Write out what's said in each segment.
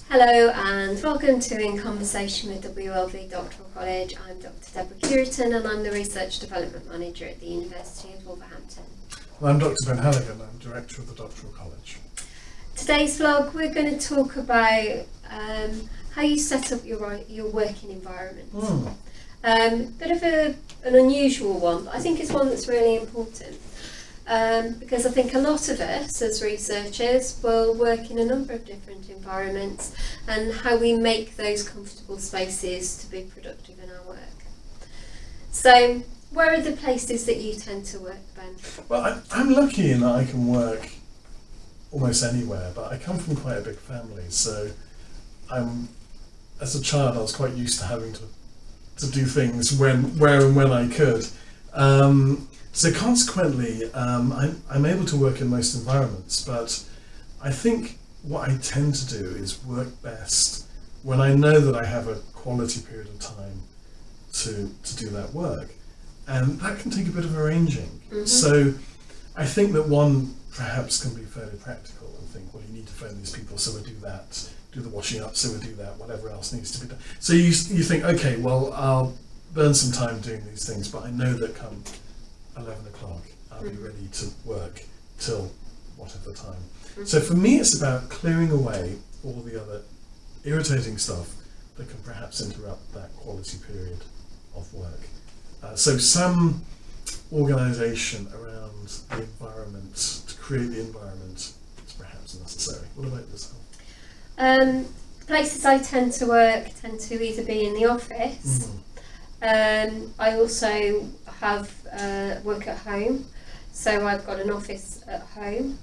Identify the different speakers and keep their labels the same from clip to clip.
Speaker 1: Hello and welcome to In Conversation with WLV Doctoral College. I'm Dr. Deborah Curitan and I'm the Research Development Manager at the University of Wolverhampton.
Speaker 2: And I'm Dr. Ben Halligan, I'm Director of the Doctoral College.
Speaker 1: Today's vlog we're going to talk about how you set up your working environment. Bit of an unusual one, but I think it's one that's really important. Because I think a lot of us as researchers will work in a number of different environments, and how we make those comfortable spaces to be productive in our work. So, where are the places that you tend to work, Ben?
Speaker 2: Well, I'm lucky in that I can work almost anywhere, but I come from quite a big family, so as a child I was quite used to having to do things where and when I could. So consequently, I'm able to work in most environments, but I think what I tend to do is work best when I know that I have a quality period of time to do that work. And that can take a bit of arranging. Mm-hmm. So I think that one perhaps can be fairly practical and think, well, you need to phone these people, so we'll do that, do the washing up, so we'll do that, whatever else needs to be done. So you think, okay, well, I'll burn some time doing these things, but I know that come 11 o'clock I'll be ready to work till whatever time. So for me it's about clearing away all the other irritating stuff that can perhaps interrupt that quality period of work. So some organisation around the environment, to create the environment, is perhaps necessary. What about yourself?
Speaker 1: Places I tend to work tend to either be in the office. I also have work at home, so I've got an office at home,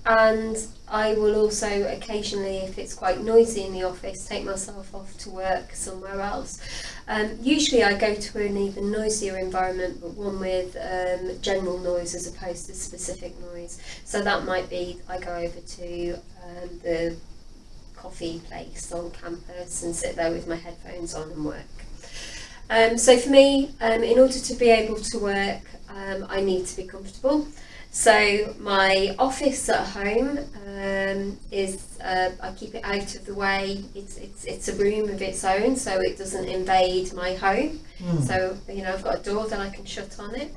Speaker 1: and I will also occasionally, if it's quite noisy in the office, take myself off to work somewhere else. Usually I go to an even noisier environment, but one with general noise as opposed to specific noise. So that might be I go over to the coffee place on campus and sit there with my headphones on and work. So for me, in order to be able to work, I need to be comfortable. So my office at home is, I keep it out of the way. It's a room of its own, so it doesn't invade my home. So, I've got a door that I can shut on it.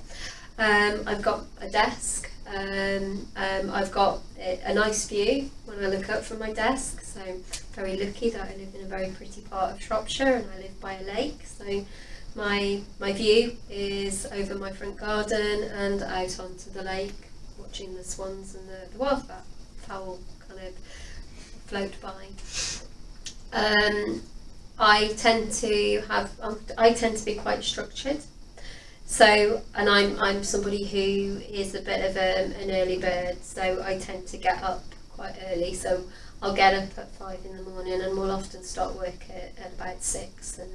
Speaker 1: I've got a desk. I've got a nice view when I look up from my desk, so I'm very lucky that I live in a very pretty part of Shropshire and I live by a lake, so my view is over my front garden and out onto the lake, watching the swans and the wildfowl kind of float by. I tend to be quite structured. So, and I'm somebody who is a bit of an early bird, so I tend to get up quite early. So I'll get up at 5 in the morning, and we'll often start work at about 6 and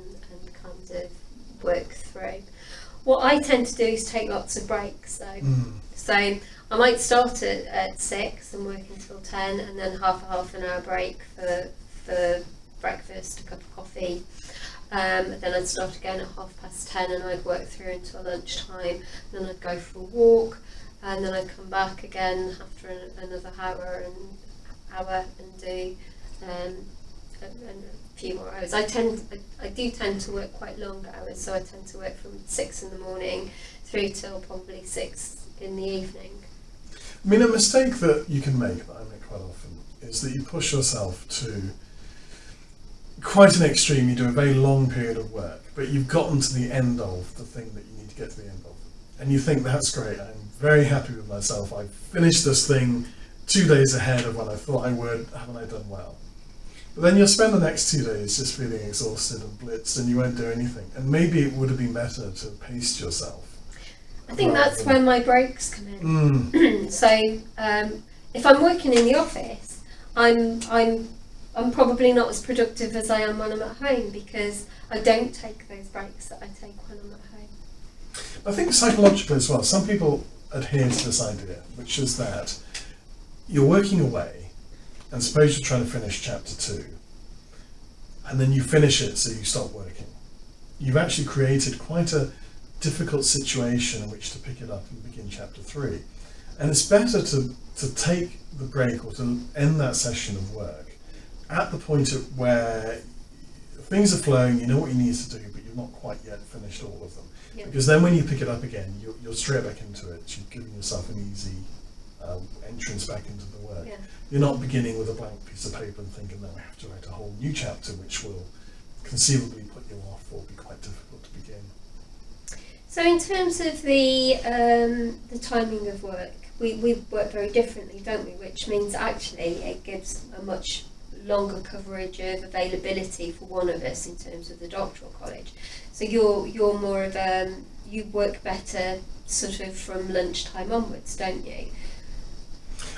Speaker 1: kind of work through. What I tend to do is take lots of breaks. So I might start at 6 and work until 10, and then half an hour break for breakfast, a cup of coffee. Then I'd start again at 10:30 and I'd work through until lunchtime. Then I'd go for a walk, and then I'd come back again after another hour and do a few more hours. I do tend to work quite long hours, so I tend to work from 6 in the morning through till probably 6 in the evening.
Speaker 2: I mean, a mistake that you can make, that I make quite often, is that you push yourself to quite an extreme. You do a very long period of work, but you've gotten to the end of the thing that you need to get to the end of, and you think, that's great, I'm very happy with myself, I've finished this thing 2 days ahead of when I thought I would, haven't I done well? But then you'll spend the next 2 days just feeling exhausted and blitzed, and you won't do anything, and maybe it would have been better to pace yourself.
Speaker 1: I think that's when my breaks come in. So if I'm working in the office, I'm probably not as productive as I am when I'm at home, because I don't take those breaks that I take when I'm at home.
Speaker 2: I think psychologically as well, some people adhere to this idea, which is that you're working away, and suppose you're trying to finish chapter 2, and then you finish it, so you stop working. You've actually created quite a difficult situation in which to pick it up and begin chapter 3. And it's better to take the break or to end that session of work at the point at where things are flowing, you know what you need to do, but you've not quite yet finished all of them.
Speaker 1: Yeah.
Speaker 2: Because then when you pick it up again, you're straight back into it. You've given yourself an easy entrance back into the work.
Speaker 1: Yeah.
Speaker 2: You're not beginning with a blank piece of paper and thinking, now I have to write a whole new chapter, which will conceivably put you off or be quite difficult to begin.
Speaker 1: So in terms of the timing of work, we work very differently, don't we? Which means actually it gives a much longer coverage of availability for one of us in terms of the doctoral college. So you're more of you work better sort of from lunchtime onwards, don't you?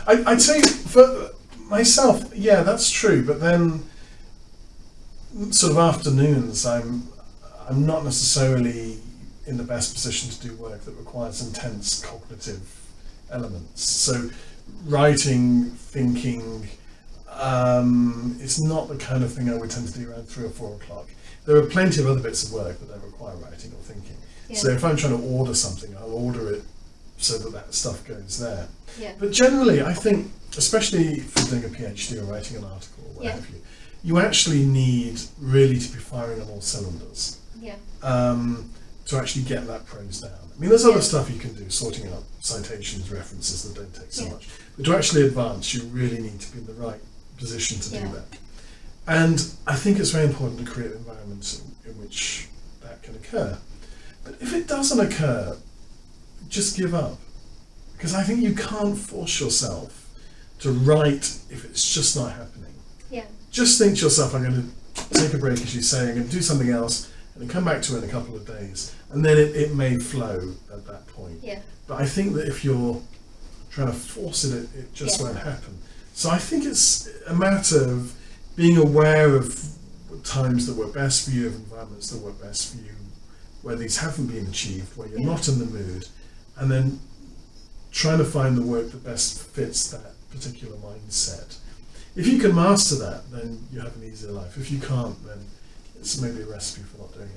Speaker 2: I'd say for myself, yeah, that's true. But then, sort of afternoons, I'm not necessarily in the best position to do work that requires intense cognitive elements. So, writing, thinking, it's not the kind of thing I would tend to do around 3 or 4 o'clock. There are plenty of other bits of work that don't require writing or thinking.
Speaker 1: Yeah.
Speaker 2: So if I'm trying to order something, I'll order it so that stuff goes there.
Speaker 1: Yeah.
Speaker 2: But generally, I think, especially if you're doing a PhD or writing an article or what have you, you actually need really to be firing on all cylinders.
Speaker 1: Yeah.
Speaker 2: To actually get that prose down. I mean, there's other stuff you can do, sorting out citations, references that don't take so much. But to actually advance, you really need to be in the right position to do that. And I think it's very important to create environments in which that can occur. But if it doesn't occur, just give up. Because I think you can't force yourself to write if it's just not happening.
Speaker 1: Yeah.
Speaker 2: Just think to yourself, I'm going to take a break, as you say, I'm going to do something else, and then come back to it in a couple of days. And then it may flow at that point.
Speaker 1: Yeah.
Speaker 2: But I think that if you're trying to force it, it just won't happen. So I think it's a matter of being aware of times that work best for you, of environments that work best for you, where these haven't been achieved, where you're not in the mood, and then trying to find the work that best fits that particular mindset. If you can master that, then you have an easier life. If you can't, then it's maybe a recipe for not doing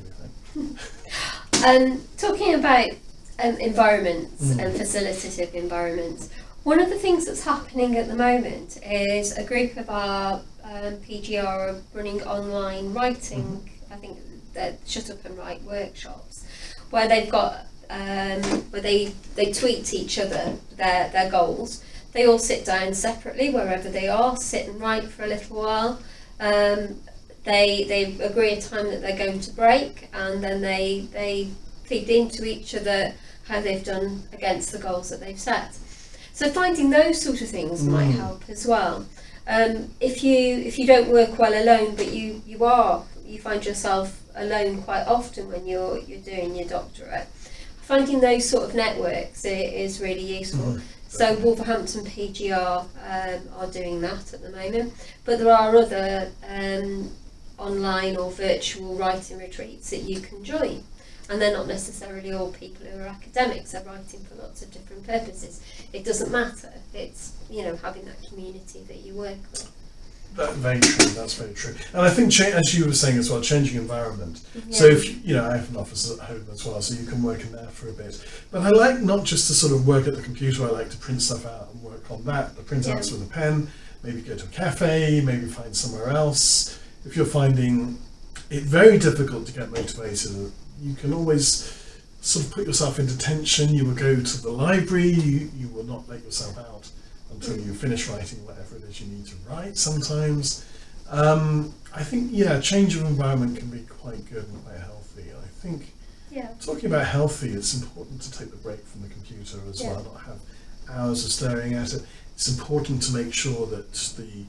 Speaker 2: anything.
Speaker 1: Talking about environments and facilitative environments, one of the things that's happening at the moment is a group of our PGR are running online writing, I think they're Shut Up and Write workshops, where they've got, where they tweet to each other their goals. They all sit down separately wherever they are, sit and write for a little while. They agree a time that they're going to break, and then they feed into each other how they've done against the goals that they've set. So finding those sort of things might help as well. If you don't work well alone, but you find yourself alone quite often when you're doing your doctorate, finding those sort of networks is really useful. So Wolverhampton PGR are doing that at the moment, but there are other online or virtual writing retreats that you can join. And they're not necessarily all people who are academics, they're writing for lots of different purposes. It doesn't matter, it's having that community that you work with.
Speaker 2: Very true, that's very true. And I think, as you were saying as well, changing environment. So if, I have an office at home as well, so you can work in there for a bit. But I like not just to sort of work at the computer, I like to print stuff out and work on that. The printouts with a pen, maybe go to a cafe, maybe find somewhere else. If you're finding it very difficult to get motivated, you can always sort of put yourself into tension. You will go to the library, you will not let yourself out until you finish writing whatever it is you need to write sometimes. I think, change of environment can be quite good and quite healthy. I think, talking about healthy, it's important to take the break from the computer as well, not have hours of staring at it. It's important to make sure that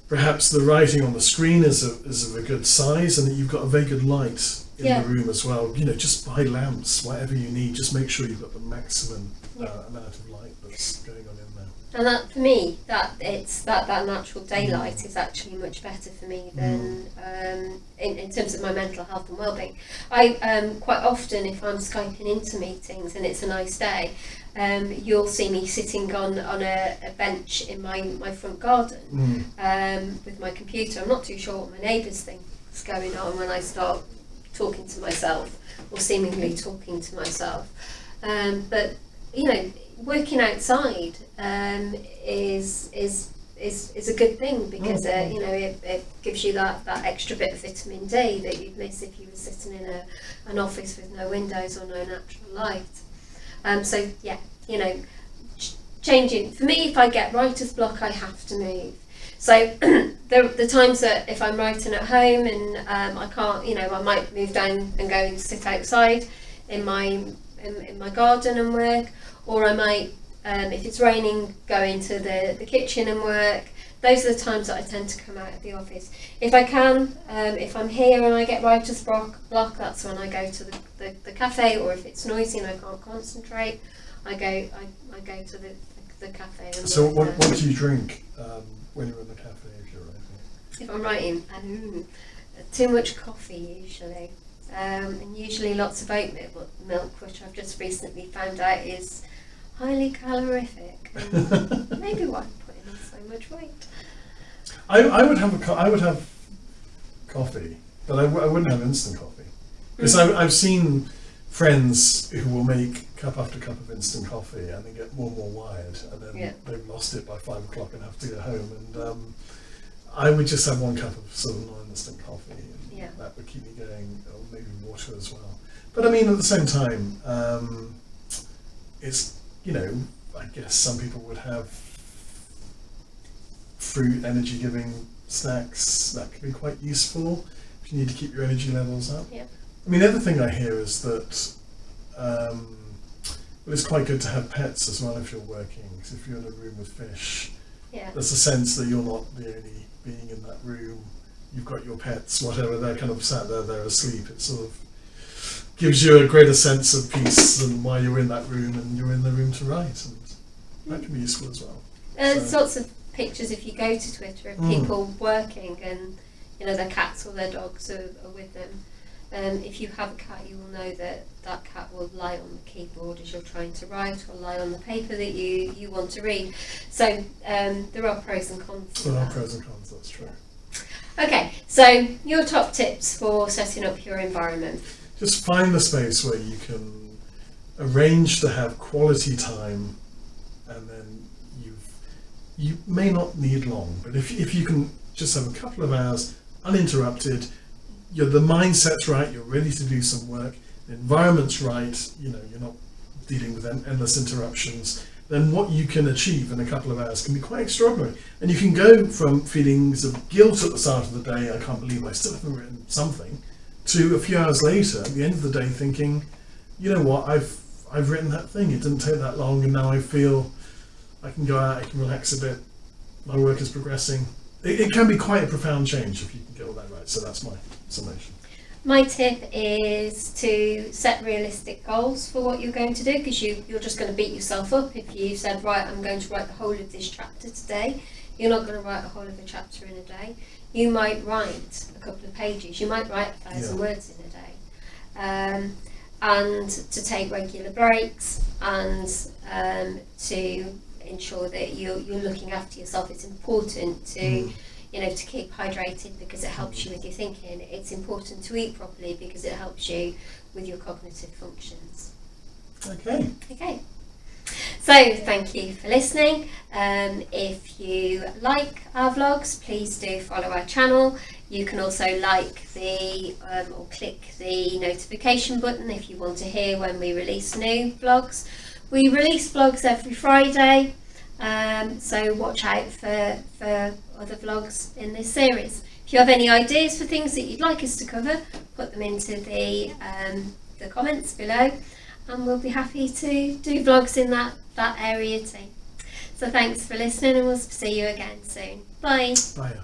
Speaker 2: perhaps the writing on the screen is of a good size, and that you've got a very good light in the room as well. Just buy lamps, whatever you need, just make sure you've got the maximum amount of light that's going on in there.
Speaker 1: And that, for me, that natural daylight is actually much better for me than in terms of my mental health and well-being. I quite often, if I'm Skyping into meetings and it's a nice day, you'll see me sitting on a bench in my front garden with my computer. I'm not too sure what my neighbours think is going on when I start talking to myself, or seemingly talking to myself. But working outside is is a good thing, because you know, it gives you that extra bit of vitamin D that you'd miss if you were sitting in an office with no windows or no natural light. So yeah, you know, changing. For me, if I get writer's block, I have to move. So the times that if I'm writing at home and I can't, you know, I might move down and go and sit outside in my garden and work, or I might, if it's raining, go into the kitchen and work. Those are the times that I tend to come out of the office. If I can, if I'm here and I get writer's block, that's when I go to the cafe, or if it's noisy and I can't concentrate, I go to the cafe. And
Speaker 2: so what do you drink when you're in the cafe if you're writing?
Speaker 1: If I'm writing, too much coffee usually, and usually lots of oat milk, which I've just recently found out is highly calorific, and maybe why I'm putting on so much weight.
Speaker 2: I would have coffee, but I wouldn't have instant coffee, because I've seen friends who will make cup after cup of instant coffee and they get more and more wired, and then they've lost it by 5 o'clock and have to go home. And I would just have 1 cup of sort of non-instant coffee, and that would keep me going, or maybe water as well. But I mean, at the same time, it's, you know, I guess some people would have fruit, energy-giving snacks that can be quite useful if you need to keep your energy levels up.
Speaker 1: Yeah.
Speaker 2: I mean, the other thing I hear is that well, it's quite good to have pets as well if you're working. Because if you're in a room with fish, there's a sense that you're not the only being in that room. You've got your pets, whatever, they're kind of sat there, they're asleep. It sort of gives you a greater sense of peace than why you're in that room and you're in the room to write, and that can be useful as well.
Speaker 1: There's lots of pictures if you go to Twitter of people working, and you know, their cats or their dogs are with them. If you have a cat, you will know that that cat will lie on the keyboard as you're trying to write, or lie on the paper that you want to read. So there are pros and cons.
Speaker 2: There are pros and cons, that's true.
Speaker 1: Okay, so your top tips for setting up your environment.
Speaker 2: Just find the space where you can arrange to have quality time, and then you may not need long, but if you can just have a couple of hours uninterrupted, the mindset's right, you're ready to do some work, the environment's right, you know, you're not dealing with endless interruptions, then what you can achieve in a couple of hours can be quite extraordinary. And you can go from feelings of guilt at the start of the day, I can't believe I still haven't written something, to a few hours later, at the end of the day, thinking, you know what, I've written that thing, it didn't take that long, and now I feel I can go out, I can relax a bit, my work is progressing. It can be quite a profound change if you can get all that right, so that's my summation. My
Speaker 1: tip is to set realistic goals for what you're going to do, because you're just going to beat yourself up if you said, right, I'm going to write the whole of this chapter today. You're not going to write the whole of a chapter in a day. You might write a couple of pages, you might write 1,000 words in a day. And to take regular breaks, and to ensure that you're looking after yourself. It's important to to keep hydrated, because it helps you with your thinking. It's important to eat properly, because it helps you with your cognitive functions. Okay. So thank you for listening. If you like our vlogs, please do follow our channel. You can also like or click the notification button if you want to hear when we release new vlogs. We release vlogs every Friday, so watch out for other vlogs in this series. If you have any ideas for things that you'd like us to cover, put them into the comments below, and we'll be happy to do vlogs in that area too. So thanks for listening, and we'll see you again soon. Bye.
Speaker 2: Bye.